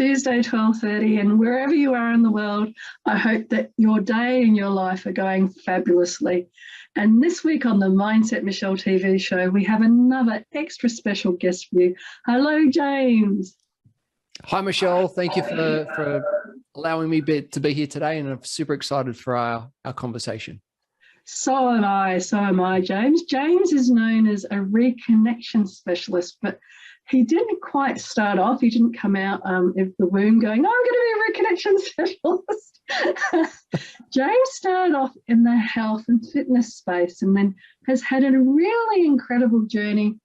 Tuesday, 12:30, and wherever you are in the world, I hope that your day and your life are going fabulously. And this week on the Mindset Michele TV show, we have another extra special guest for you. Hello, James. Hi, Michele. Thank you for allowing me to be here today, and I'm super excited for our conversation. So am I, James. James is known as a reconnection specialist, but he didn't quite start off. He didn't come out of the womb going, "Oh, I'm going to be a reconnection specialist." James started off in the health and fitness space and then has had a really incredible journey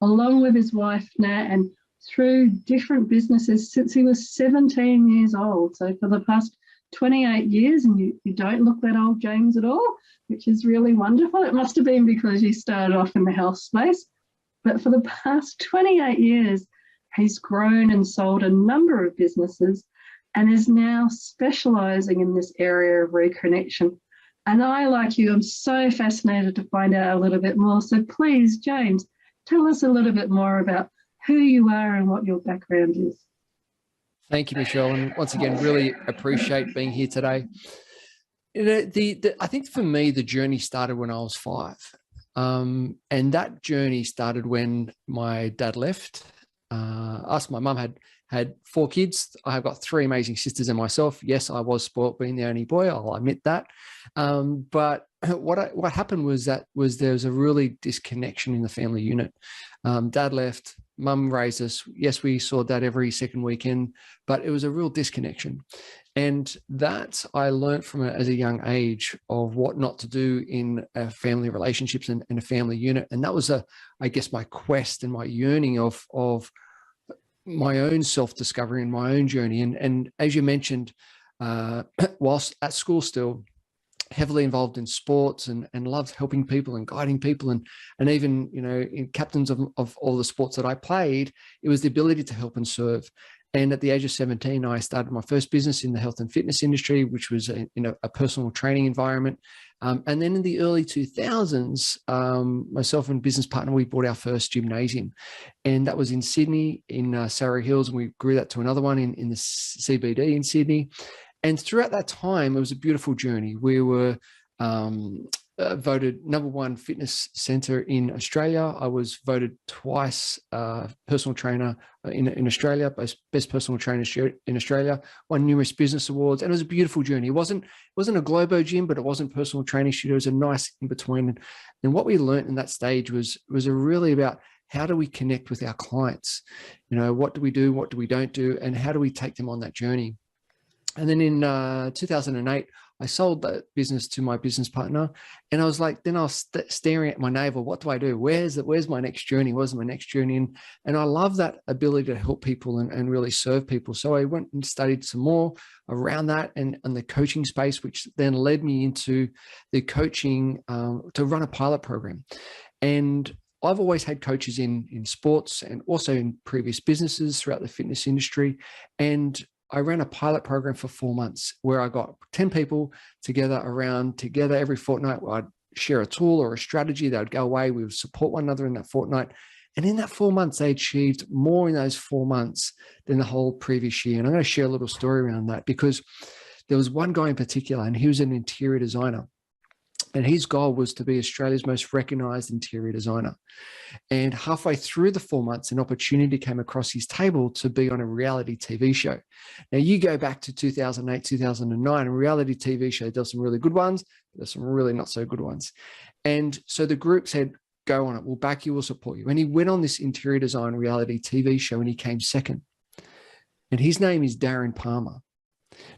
along with his wife, Nat, and through different businesses since he was 17 years old. So for the past 28 years, and you don't look that old, James, at all, which is really wonderful. It must have been because you started off in the health space. But for the past 28 years, he's grown and sold a number of businesses and is now specializing in this area of reconnection. And I, like you, am so fascinated to find out a little bit more. So please, James, tell us a little bit more about who you are and what your background is. Thank you, Michele. And once again, really appreciate being here today. You know, I think for me, the journey started when I was 5. And that journey started when my dad left. My mum had 4 kids. I have got 3 amazing sisters and myself. Yes, I was spoilt being the only boy. I'll admit that. But what happened was there was a really disconnection in the family unit. Dad left. Mum raised us. Yes, we saw Dad every second weekend, but it was a real disconnection. And that I learned from it as a young age of what not to do in family relationships and a family unit. And that was I guess my quest and my yearning of my own self-discovery and my own journey. And as you mentioned, whilst at school still, heavily involved in sports and loved helping people and guiding people and even, you know, in captains of all the sports that I played, it was the ability to help and serve. And at the age of 17, I started my first business in the health and fitness industry, which was in a personal training environment. And then in the early 2000s, myself and business partner, we bought our first gymnasium. And that was in Sydney, in Surrey Hills. And we grew that to another one in the CBD in Sydney. And throughout that time, it was a beautiful journey. We were voted #1 fitness center in Australia. I was voted twice personal trainer in Australia, best personal trainer in Australia, won numerous business awards. And it was a beautiful journey. It wasn't a Globo gym, but it wasn't personal training studio. It was a nice in between. And what we learned in that stage was really about how do we connect with our clients? You know, what do we do? What do we don't do? And how do we take them on that journey? And then in 2008, I sold that business to my business partner. And I was like, then I was staring at my navel. What do I do? Where's my next journey? Where's my next journey? And I love that ability to help people and really serve people. So I went and studied some more around that and the coaching space, which then led me into the coaching to run a pilot program. And I've always had coaches in sports and also in previous businesses throughout the fitness industry. And I ran a pilot program for 4 months where I got 10 people together every fortnight. I'd share a tool or a strategy. They would go away. We would support one another in that fortnight. And in that 4 months, they achieved more in those 4 months than the whole previous year. And I'm going to share a little story around that because there was one guy in particular, and he was an interior designer. And his goal was to be Australia's most recognized interior designer. And halfway through the 4 months, an opportunity came across his table to be on a reality TV show. Now, you go back to 2008, 2009, a reality TV show does some really good ones, but there's some really not so good ones. And so the group said, go on it, we'll back you, we'll support you. And he went on this interior design reality TV show and he came second. And his name is Darren Palmer.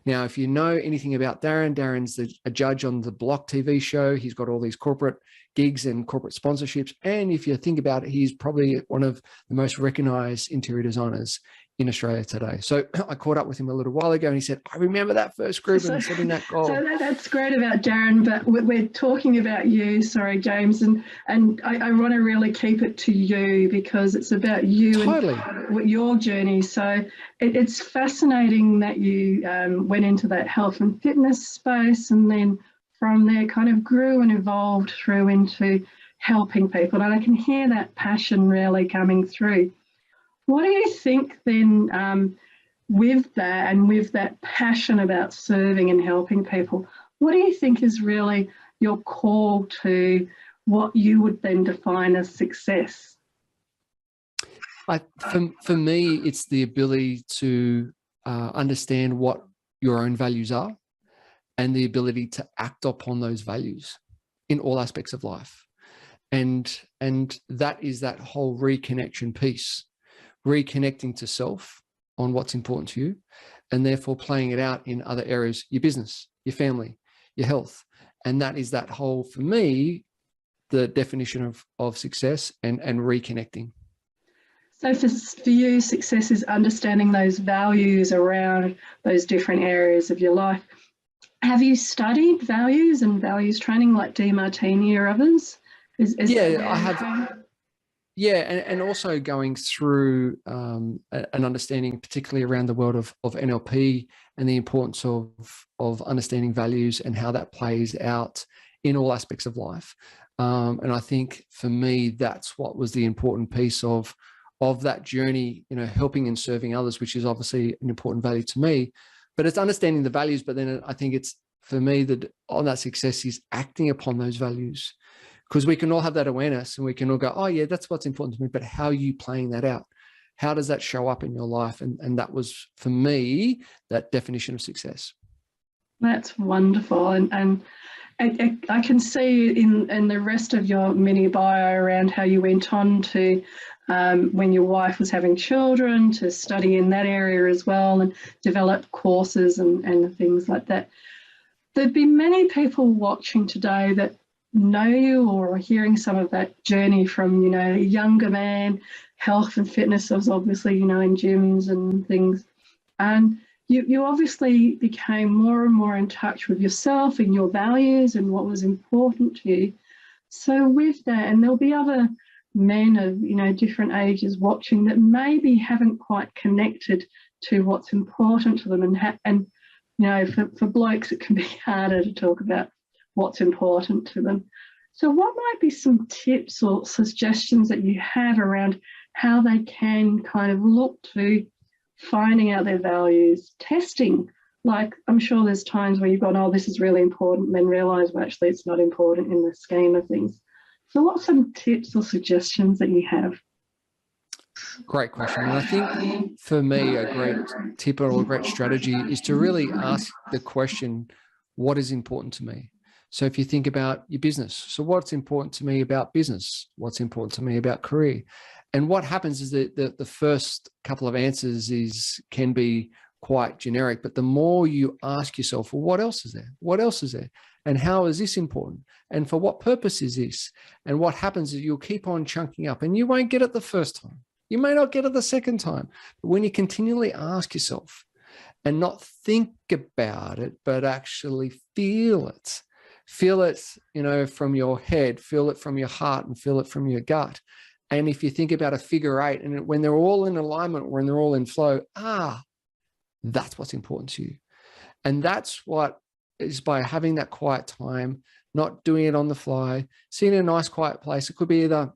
Now, if you know anything about Darren's a judge on the Block TV show. He's got all these corporate gigs and corporate sponsorships. And if you think about it, he's probably one of the most recognized interior designers in Australia today. So I caught up with him a little while ago and he said, I remember that first group and setting that goal. So that's great about Darren, but we're talking about you, sorry, James, and I want to really keep it to you because it's about you and your journey. So it's fascinating that you went into that health and fitness space and then from there kind of grew and evolved through into helping people. And I can hear that passion really coming through. What do you think then with that and with that passion about serving and helping people, what do you think is really your call to what you would then define as success? For me, it's the ability to understand what your own values are and the ability to act upon those values in all aspects of life. And that is that whole reconnection piece, reconnecting to self on what's important to you, and therefore playing it out in other areas, your business, your family, your health. And that is that whole, for me, the definition of success and reconnecting. So for you, success is understanding those values around those different areas of your life. Have you studied values and values training like DeMartini or others? Yeah, I have. Yeah, and also going through an understanding, particularly around the world of NLP and the importance of understanding values and how that plays out in all aspects of life. And I think for me, that's what was the important piece of that journey, you know, helping and serving others, which is obviously an important value to me. But it's understanding the values. But then I think it's, for me, that on that success is acting upon those values. Because we can all have that awareness and we can all go, oh yeah, that's what's important to me, but how are you playing that out? How does that show up in your life? And that was, for me, that definition of success. That's wonderful. And I can see in the rest of your mini bio around how you went on to, when your wife was having children, to study in that area as well and develop courses and things like that. There'd be many people watching today that know you or are hearing some of that journey from, you know, a younger man. Health and fitness was obviously, you know, in gyms and things. And you obviously became more and more in touch with yourself and your values and what was important to you. So with that, and there'll be other men of, you know, different ages watching that maybe haven't quite connected to what's important to them. And you know, for blokes, it can be harder to talk about what's important to them. So what might be some tips or suggestions that you have around how they can kind of look to finding out their values, testing? Like, I'm sure there's times where you've gone, oh, this is really important, and then realise, well, actually, it's not important in the scheme of things. So what's some tips or suggestions that you have? Great question. And I think for me, a great tip or a great strategy is to really ask the question, what is important to me? So if you think about your business, so what's important to me about business? What's important to me about career? And what happens is that the first couple of answers can be quite generic, but the more you ask yourself, well, what else is there? What else is there? And how is this important? And for what purpose is this? And what happens is you'll keep on chunking up and you won't get it the first time. You may not get it the second time. But when you continually ask yourself and not think about it, but actually feel it, you know, from your head, feel it from your heart, and feel it from your gut. And if you think about a figure eight, and when they're all in alignment, when they're all in flow, that's what's important to you. And that's what is by having that quiet time, not doing it on the fly, sitting in a nice quiet place. It could be either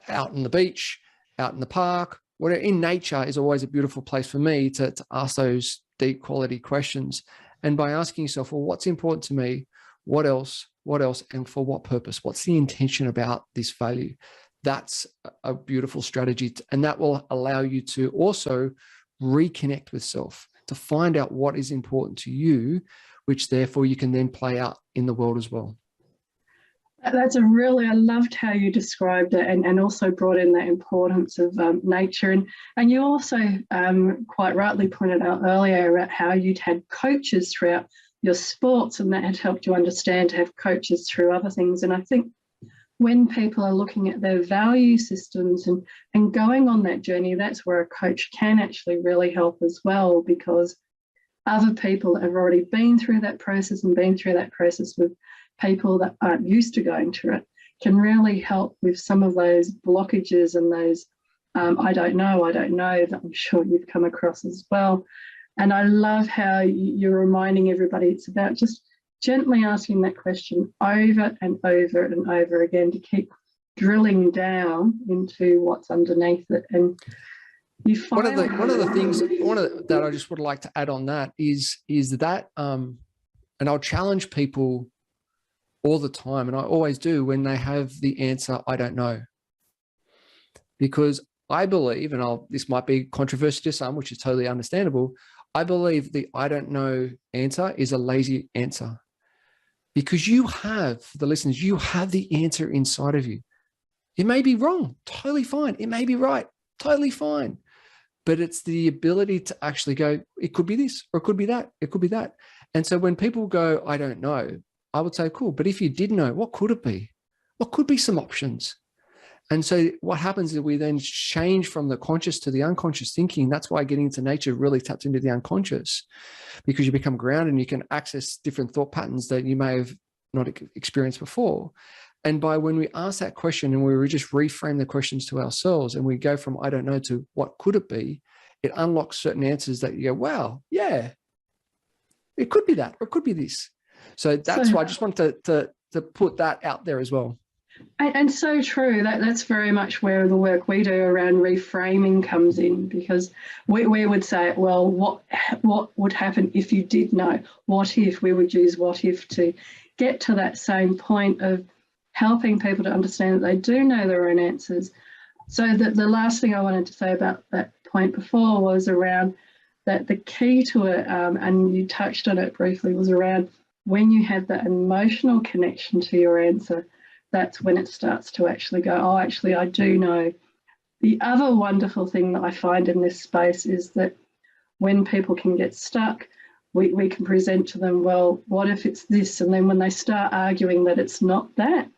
out on the beach, out in the park, whatever. In nature is always a beautiful place for me to ask those deep quality questions. And by asking yourself, well, what's important to me? What else? What else? And for what purpose? What's the intention about this value? That's a beautiful strategy. And that will allow you to also reconnect with self, to find out what is important to you, which therefore you can then play out in the world as well. That's I loved how you described it and also brought in the importance of nature. And you also quite rightly pointed out earlier about how you'd had coaches throughout your sports, and that had helped you understand to have coaches through other things. And I think when people are looking at their value systems and going on that journey, that's where a coach can actually really help as well, because other people that have already been through that process with people that aren't used to going through it can really help with some of those blockages and those I don't know that I'm sure you've come across as well. And I love how you're reminding everybody it's about just gently asking that question over and over and over again to keep drilling down into what's underneath it. And You One find of the things that I just would like to add on that is that and I'll challenge people all the time, and I always do when they have the answer, I don't know. Because I believe, and this might be controversial to some, which is totally understandable, I believe the I don't know answer is a lazy answer. Because you have, the listeners, you have the answer inside of you. It may be wrong, totally fine. It may be right, totally fine. But it's the ability to actually go, it could be this, or it could be that, it could be that. And so when people go, I don't know, I would say, cool. But if you did know, what could it be? What could be some options? And so what happens is we then change from the conscious to the unconscious thinking. That's why getting into nature really taps into the unconscious, because you become grounded and you can access different thought patterns that you may have not experienced before. And by when we ask that question and we just reframe the questions to ourselves and we go from I don't know to what could it be, it unlocks certain answers that you go, wow, yeah, it could be that, or it could be this. So that's why I just want to put that out there as well. And so true. That's very much where the work we do around reframing comes in, because we would say, well, what would happen if you did know? What if? We would use what if to get to that same point of helping people to understand that they do know their own answers. So the last thing I wanted to say about that point before was around that the key to it, and you touched on it briefly, was around when you have that emotional connection to your answer. That's when it starts to actually go, oh, actually, I do know. The other wonderful thing that I find in this space is that when people can get stuck, we can present to them, well, what if it's this? And then when they start arguing that it's not that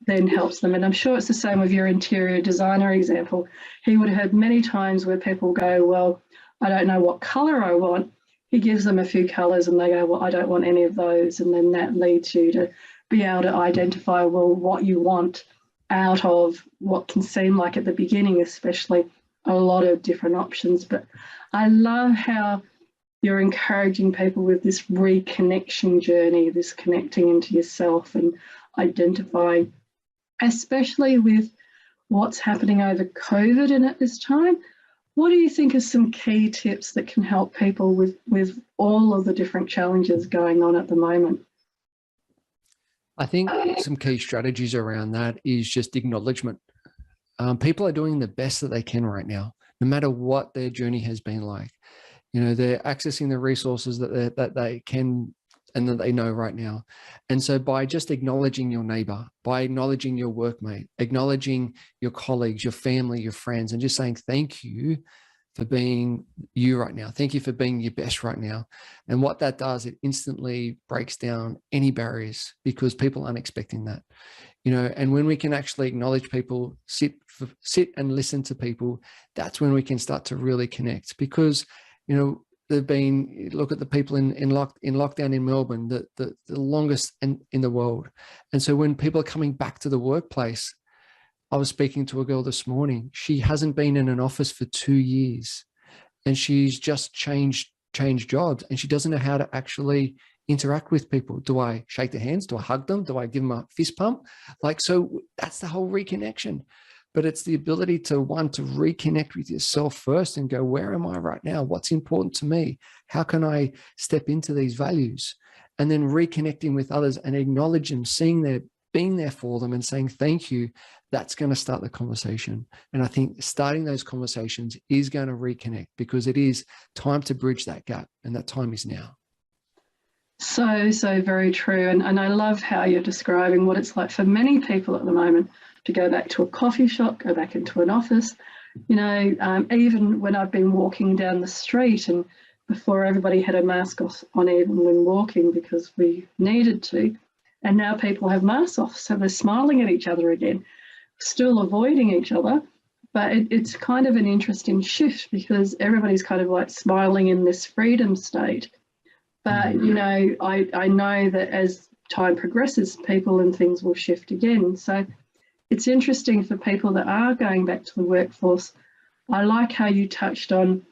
then helps them. And I'm sure it's the same with your interior designer example. He would have heard many times where people go, well, I don't know what colour I want. He gives them a few colours and they go, well, I don't want any of those. And then that leads you to be able to identify, well, what you want out of what can seem like at the beginning, especially a lot of different options. But I love how you're encouraging people with this reconnection journey, this connecting into yourself and identifying, especially with what's happening over COVID and at this time. What do you think are some key tips that can help people with all of the different challenges going on at the moment? I think some key strategies around that is just acknowledgement. People are doing the best that they can right now, no matter what their journey has been like. You know, they're accessing the resources that they can and that they know right now. And so by just acknowledging your neighbor, by acknowledging your workmate, acknowledging your colleagues, your family, your friends, and just saying thank you for being you right now. Thank you for being your best right now. And what that does, it instantly breaks down any barriers because people aren't expecting that. You know, and when we can actually acknowledge people, sit and listen to people, that's when we can start to really connect. Because, you know, look at the people in lockdown in Melbourne, the longest in the world. And so when people are coming back to the workplace, I was speaking to a girl this morning. She hasn't been in an office for 2 years and she's just changed jobs and she doesn't know how to actually interact with people. Do I shake their hands? Do I hug them? Do I give them a fist pump? So that's the whole reconnection. But it's the ability to reconnect with yourself first and go, where am I right now? What's important to me? How can I step into these values? And then reconnecting with others and acknowledge them, being there for them and saying thank you. That's going to start the conversation. And I think starting those conversations is going to reconnect because it is time to bridge that gap. And that time is now. So very true. And I love how you're describing what it's like for many people at the moment to go back to a coffee shop, go back into an office. You know, even when I've been walking down the street and before everybody had a mask on even when walking because we needed to, and now people have masks off, so they're smiling at each other again, still avoiding each other. But it's kind of an interesting shift because everybody's kind of like smiling in this freedom state. But, you know, I know that as time progresses, people and things will shift again. So it's interesting for people that are going back to the workforce. I like how you touched on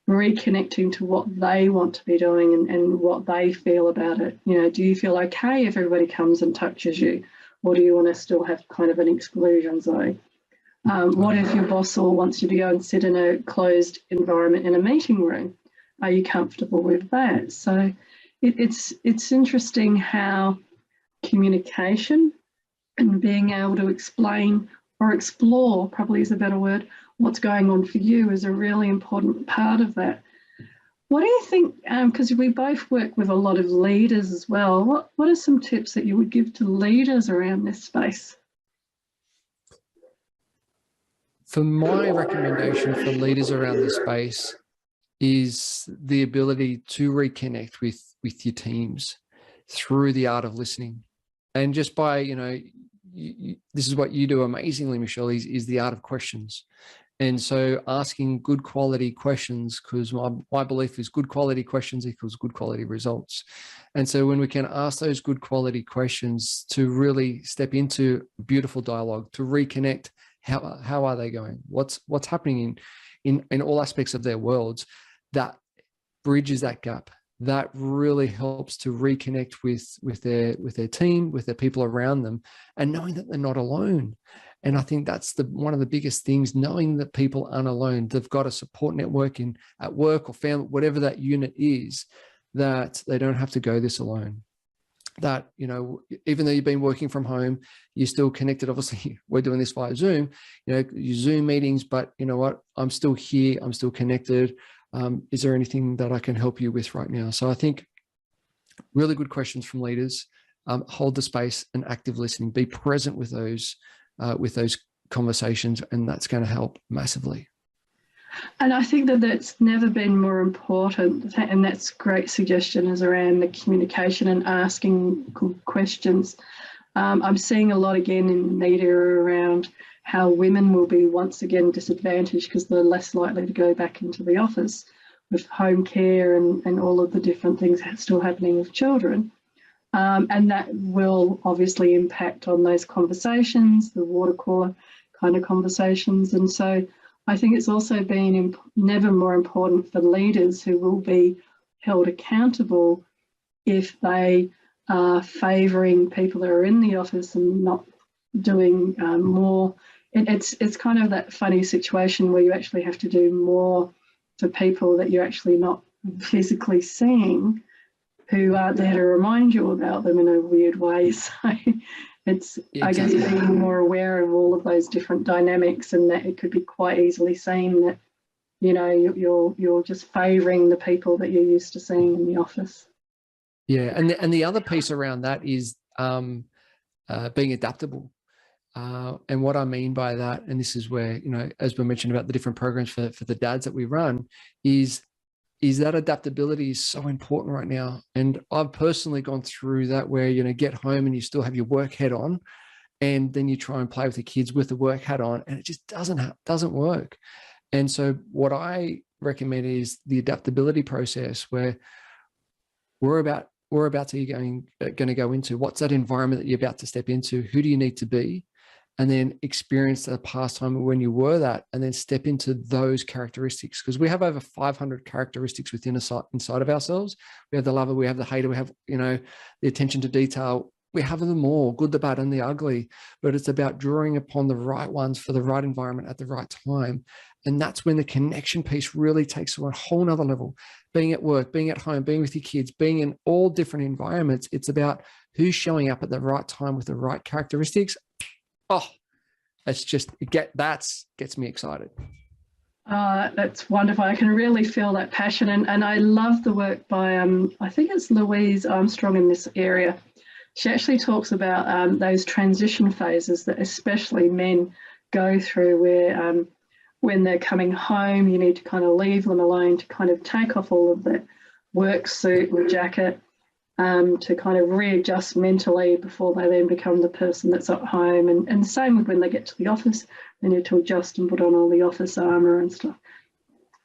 reconnecting to what they want to be doing and what they feel about it. You know, do you feel okay if everybody comes and touches you? Or do you want to still have kind of an exclusion zone? What if your boss all wants you to go and sit in a closed environment in a meeting room? Are you comfortable with that? So it's interesting how communication and being able to explain or explore, probably is a better word, what's going on for you is a really important part of that. What do you think, because we both work with a lot of leaders as well, what are some tips that you would give to leaders around this space? For my recommendation for leaders around this space is the ability to reconnect with your teams through the art of listening. And just by, this is what you do amazingly, Michele, is the art of questions. And so asking good quality questions, because my belief is good quality questions equals good quality results. And so when we can ask those good quality questions to really step into beautiful dialogue, to reconnect, how are they going? What's happening in all aspects of their worlds, that bridges that gap. That really helps to reconnect with their team, with their people around them, and knowing that they're not alone. And I think that's one of the biggest things, knowing that people aren't alone. They've got a support network at work or family, whatever that unit is, that they don't have to go this alone. That, even though you've been working from home, you're still connected. Obviously, we're doing this via Zoom, your Zoom meetings, but you know what? I'm still here. I'm still connected. Is there anything that I can help you with right now? So I think really good questions from leaders. Hold the space and active listening. Be present with those conversations, and that's going to help massively. And I think that that's never been more important, and that's a great suggestion, is around the communication and asking good questions. I'm seeing a lot again in the media around how women will be once again disadvantaged because they're less likely to go back into the office with home care and all of the different things still happening with children. And that will obviously impact on those conversations, the water cooler kind of conversations. And so I think it's also been never more important for leaders who will be held accountable if they are favouring people that are in the office and not doing more. It's kind of that funny situation where you actually have to do more for people that you're actually not physically seeing, who aren't there to remind you about them in a weird way. So it's, exactly. I guess, being more aware of all of those different dynamics, and that it could be quite easily seen that, you're just favouring the people that you're used to seeing in the office. Yeah, and the other piece around that is being adaptable. And what I mean by that, and this is where, as we mentioned about the different programs for the dads that we run, is that adaptability is so important right now. And I've personally gone through that where, get home and you still have your work hat on, and then you try and play with the kids with the work hat on, and it just doesn't work. And so what I recommend is the adaptability process, where we're about to going to go into what's that environment that you're about to step into, who do you need to be, and then experience the past time when you were that, and then step into those characteristics. Because we have over 500 characteristics inside of ourselves. We have the lover, we have the hater, we have, the attention to detail. We have them all, good, the bad, and the ugly. But it's about drawing upon the right ones for the right environment at the right time. And that's when the connection piece really takes to a whole nother level. Being at work, being at home, being with your kids, being in all different environments. It's about who's showing up at the right time with the right characteristics. Oh, gets me excited. That's wonderful. I can really feel that passion. And I love the work by, I think it's Louise Armstrong in this area. She actually talks about those transition phases that especially men go through, where when they're coming home, you need to kind of leave them alone to kind of take off all of that work suit and jacket, to kind of readjust mentally before they then become the person that's at home. And same with when they get to the office, they need to adjust and put on all the office armour and stuff.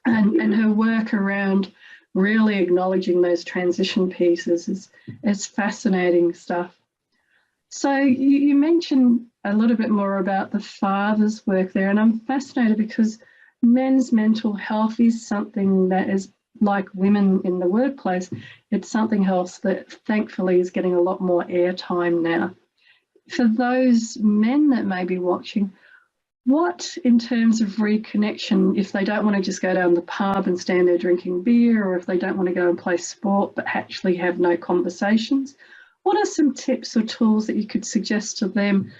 And her work around really acknowledging those transition pieces is fascinating stuff. So you mentioned a little bit more about the father's work there, and I'm fascinated because men's mental health is something that is, like women in the workplace, it's something else that thankfully is getting a lot more airtime now. For those men that may be watching, What, in terms of reconnection, if they don't want to just go down the pub and stand there drinking beer, or if they don't want to go and play sport but actually have no conversations, what are some tips or tools that you could suggest to them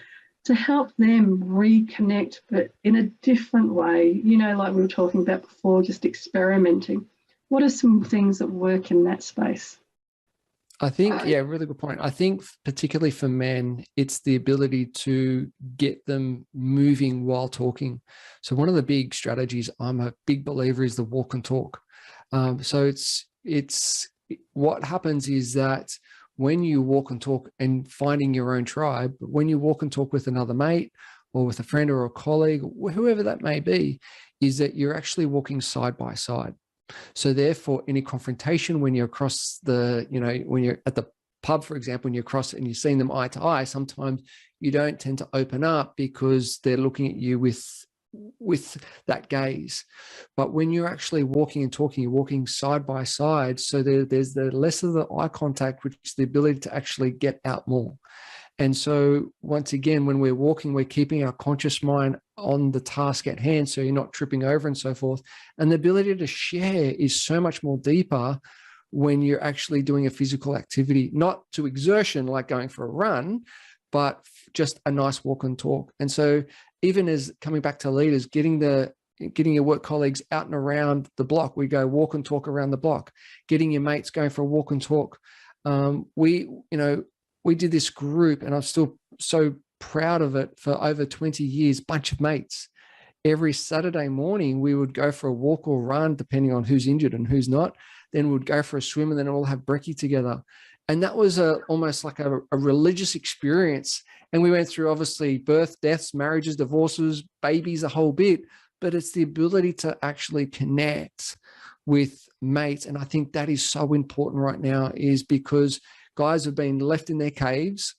to help them reconnect, but in a different way? You know, like we were talking about before, just experimenting. What are some things that work in that space? I think, yeah, really good point. I think particularly for men, it's the ability to get them moving while talking. So one of the big strategies I'm a big believer is the walk and talk. So it's what happens is that when you walk and talk and finding your own tribe, when you walk and talk with another mate or with a friend or a colleague, whoever that may be, is that you're actually walking side by side. So therefore, any confrontation when you're across the, you know, when you're at the pub, for example, and you're across and you're seeing them eye to eye, sometimes you don't tend to open up because they're looking at you with that gaze. But when you're actually walking and talking, you're walking side by side. So there's the less of the eye contact, which is the ability to actually get out more. And so once again, when we're walking, we're keeping our conscious mind on the task at hand, so you're not tripping over and so forth. And the ability to share is so much more deeper when you're actually doing a physical activity, not to exertion like going for a run, but just a nice walk and talk. And so even as coming back to leaders, getting your work colleagues out and around the block, we go walk and talk around the block, getting your mates going for a walk and talk. We did this group, and I'm still so proud of it, for over 20 years, bunch of mates. Every Saturday morning, we would go for a walk or run, depending on who's injured and who's not. Then we'd go for a swim, and then all have brekkie together. And that was almost like a religious experience. And we went through, obviously, birth, deaths, marriages, divorces, babies, a whole bit. But it's the ability to actually connect with mates. And I think that is so important right now, is because guys have been left in their caves,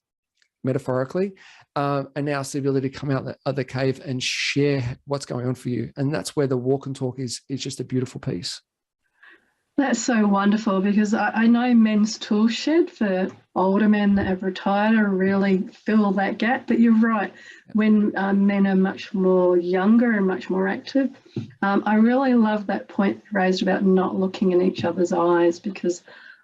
metaphorically, and now it's the ability to come out of the cave and share what's going on for you. And that's where the walk and talk is just a beautiful piece. That's so wonderful, because I know men's tool shed for older men that have retired are really fill that gap. But you're right, when men are much more younger and much more active, I really love that point raised about not looking in each other's eyes, because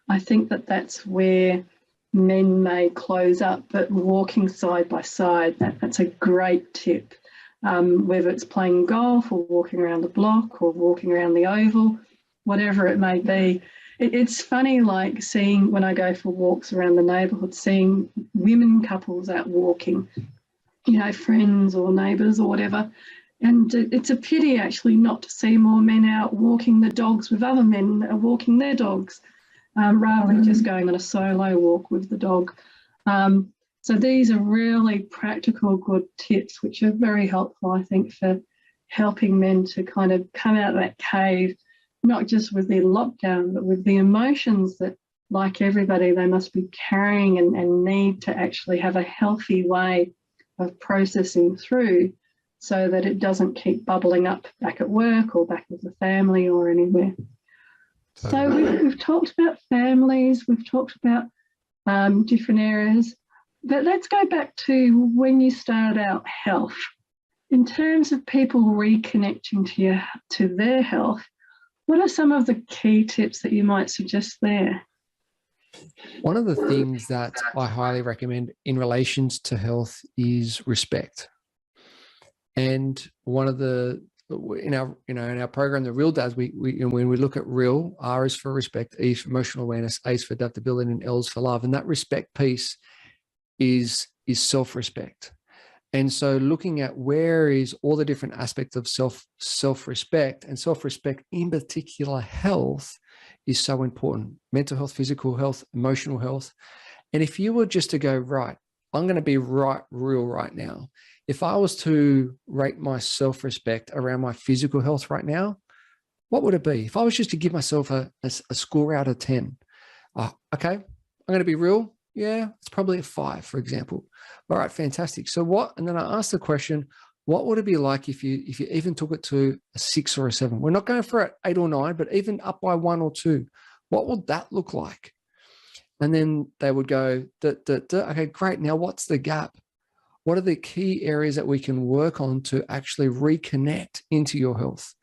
I think that that's where men may close up, but walking side by side, that's a great tip. Whether it's playing golf or walking around the block or walking around the oval, whatever it may be. It's funny, like seeing, when I go for walks around the neighbourhood, seeing women couples out walking, you know, friends or neighbours or whatever. And it's a pity actually not to see more men out walking the dogs with other men that are walking their dogs, rather than just going on a solo walk with the dog. So these are really practical, good tips, which are very helpful, I think, for helping men to kind of come out of that cave, not just with their lockdown, but with the emotions that, like everybody, they must be carrying and need to actually have a healthy way of processing through, so that it doesn't keep bubbling up back at work or back with the family or anywhere. So we've talked about families, we've talked about different areas, but let's go back to when you started out health. In terms of people reconnecting to their health, what are some of the key tips that you might suggest there? One of the things that I highly recommend in relations to health is respect. And one of the, in our program, the Real Dads, when we look at Real, R is for respect, E is for emotional awareness, A is for adaptability, and L is for love. And that respect piece is self-respect. And so looking at where is all the different aspects of self-respect, and self-respect in particular, health, is so important. Mental health, physical health, emotional health. And if you were just to go, right, I'm going to be real right now. If I was to rate my self-respect around my physical health right now, what would it be? If I was just to give myself a score out of 10, okay, I'm going to be real. Yeah, it's probably a 5, for example. All right, fantastic. So what? And then I asked the question, what would it be like if you even took it to a 6 or a 7? We're not going for an 8 or 9, but even up by 1 or 2. What would that look like? And then they would go, okay, great. Now what's the gap? What are the key areas that we can work on to actually reconnect into your health?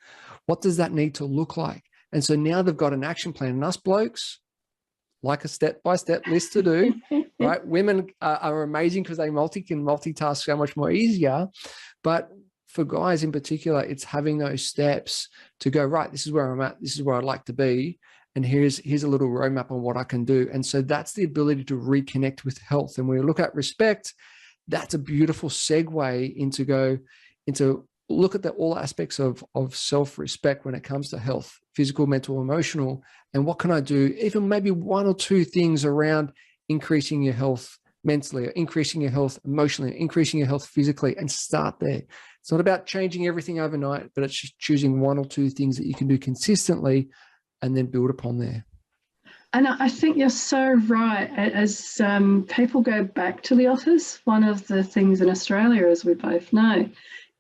What does that need to look like? And so now they've got an action plan. And us blokes, like a step-by-step list to do, right? Women are amazing because they can multitask so much more easier. But for guys in particular, it's having those steps to go, right, this is where I'm at, this is where I'd like to be. And here's a little roadmap on what I can do. And so that's the ability to reconnect with health. And when we look at respect, that's a beautiful segue into look at all aspects of self-respect when it comes to health, physical, mental, emotional, and what can I do? Even maybe one or two things around increasing your health mentally, or increasing your health emotionally, increasing your health physically, and start there. It's not about changing everything overnight, but it's just choosing one or two things that you can do consistently and then build upon there. And I think you're so right. As people go back to the office, one of the things in Australia, as we both know,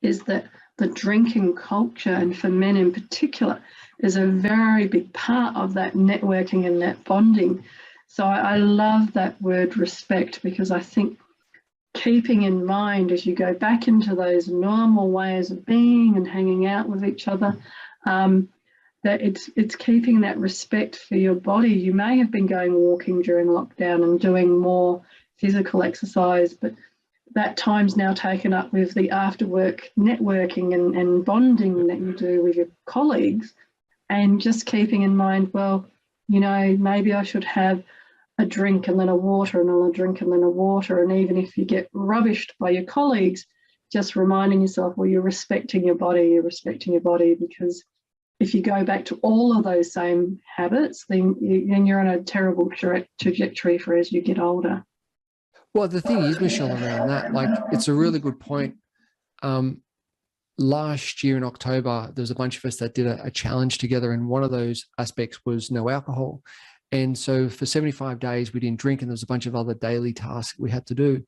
is that the drinking culture, and for men in particular, is a very big part of that networking and that bonding. So I love that word respect, because I think keeping in mind as you go back into those normal ways of being and hanging out with each other, that it's keeping that respect for your body. You may have been going walking during lockdown and doing more physical exercise, but that time's now taken up with the after work networking and bonding that you do with your colleagues, and just keeping in mind, well, you know, maybe I should have a drink and then a water and then a drink and then a water. And even if you get rubbished by your colleagues, just reminding yourself, well, you're respecting your body, because if you go back to all of those same habits, then you're on a terrible trajectory for as you get older. Well, the thing is, Michelle, around that, like, it's a really good point. Last year in October, there was a bunch of us that did a challenge together, and one of those aspects was no alcohol. And so for 75 days, we didn't drink, and there was a bunch of other daily tasks we had to do.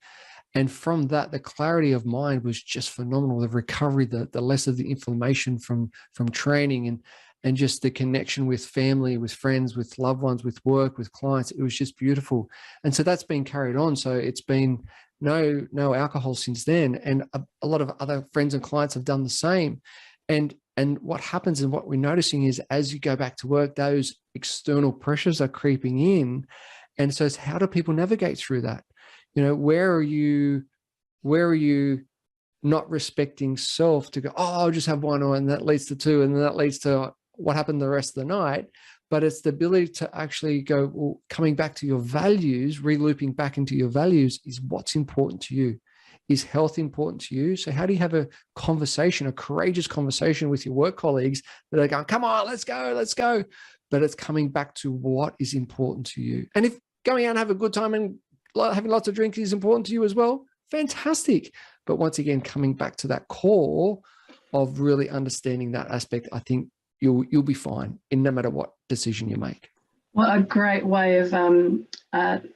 And from that, the clarity of mind was just phenomenal. The recovery, the less of the inflammation from training, and just the connection with family, with friends, with loved ones, with work, with clients. It was just beautiful. And so that's been carried on. So it's been no alcohol since then. And a lot of other friends and clients have done the same. And what happens, and what we're noticing, is as you go back to work, those external pressures are creeping in. And so it's, how do people navigate through that? You know, where are you not respecting self to go, oh, I'll just have one, and that leads to two, and then that leads to what happened the rest of the night. But it's the ability to actually go, well, coming back to your values, re-looping back into your values is what's important to you. Is health important to you? So how do you have a conversation, a courageous conversation with your work colleagues that are going, come on, let's go. But it's coming back to what is important to you. And if going out and have a good time and having lots of drinks is important to you as well, fantastic. But once again, coming back to that core of really understanding that aspect, I think you'll be fine in no matter what decision you make. Well, a great way of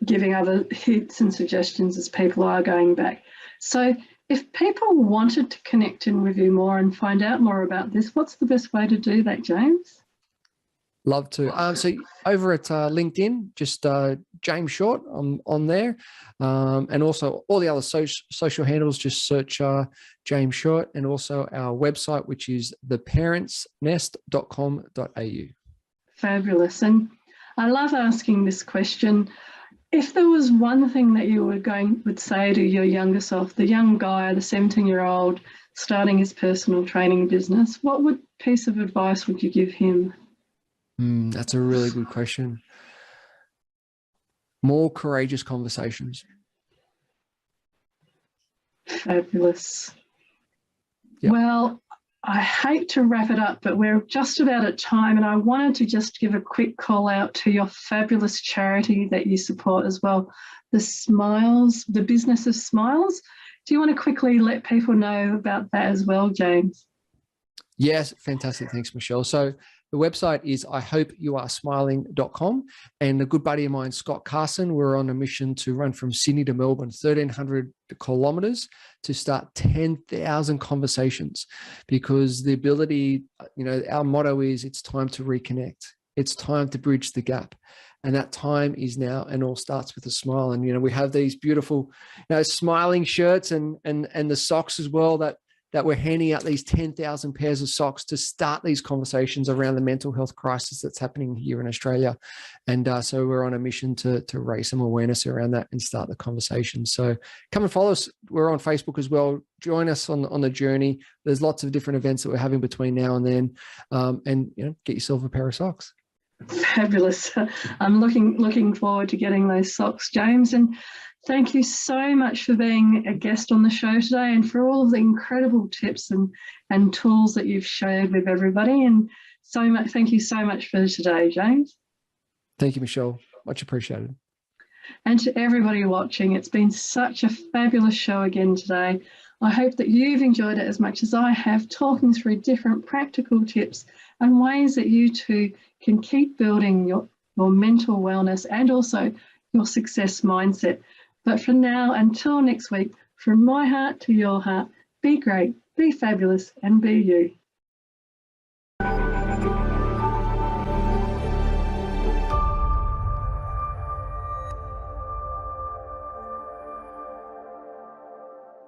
giving other hints and suggestions as people are going back. So if people wanted to connect in with you more and find out more about this, what's the best way to do that, James? Love to. So over at LinkedIn, just James Short on there, and also all the other social handles, just search James Short, and also our website, which is theparentsnest.com.au. Fabulous. And I love asking this question. If there was one thing that you would say to your younger self, the young guy, the 17-year-old starting his personal training business, what piece of advice would you give him? That's a really good question. More courageous conversations. Fabulous. Yep. Well, I hate to wrap it up, but we're just about at time, and I wanted to just give a quick call out to your fabulous charity that you support as well, the Business of Smiles. Do you want to quickly let people know about that as well, James? Yes, fantastic. Thanks, Michelle. So the website is ihopeyouaresmiling.com, and a good buddy of mine, Scott Carson, we're on a mission to run from Sydney to Melbourne, 1,300 kilometers, to start 10,000 conversations, because the ability, our motto is, it's time to reconnect. It's time to bridge the gap. And that time is now, and all starts with a smile. And, we have these beautiful, smiling shirts and the socks as well, that we're handing out, these 10,000 pairs of socks to start these conversations around the mental health crisis that's happening here in Australia. And so we're on a mission to raise some awareness around that and start the conversation. So come and follow us. We're on Facebook as well. Join us on the journey. There's lots of different events that we're having between now and then. And get yourself a pair of socks. Fabulous. I'm looking forward to getting those socks, James. And thank you so much for being a guest on the show today, and for all of the incredible tips and tools that you've shared with everybody. And thank you so much for today, James. Thank you, Michelle. Much appreciated. And to everybody watching, it's been such a fabulous show again today. I hope that you've enjoyed it as much as I have, talking through different practical tips and ways that you too can keep building your mental wellness and also your success mindset. But for now, until next week, from my heart to your heart, be great, be fabulous, and be you.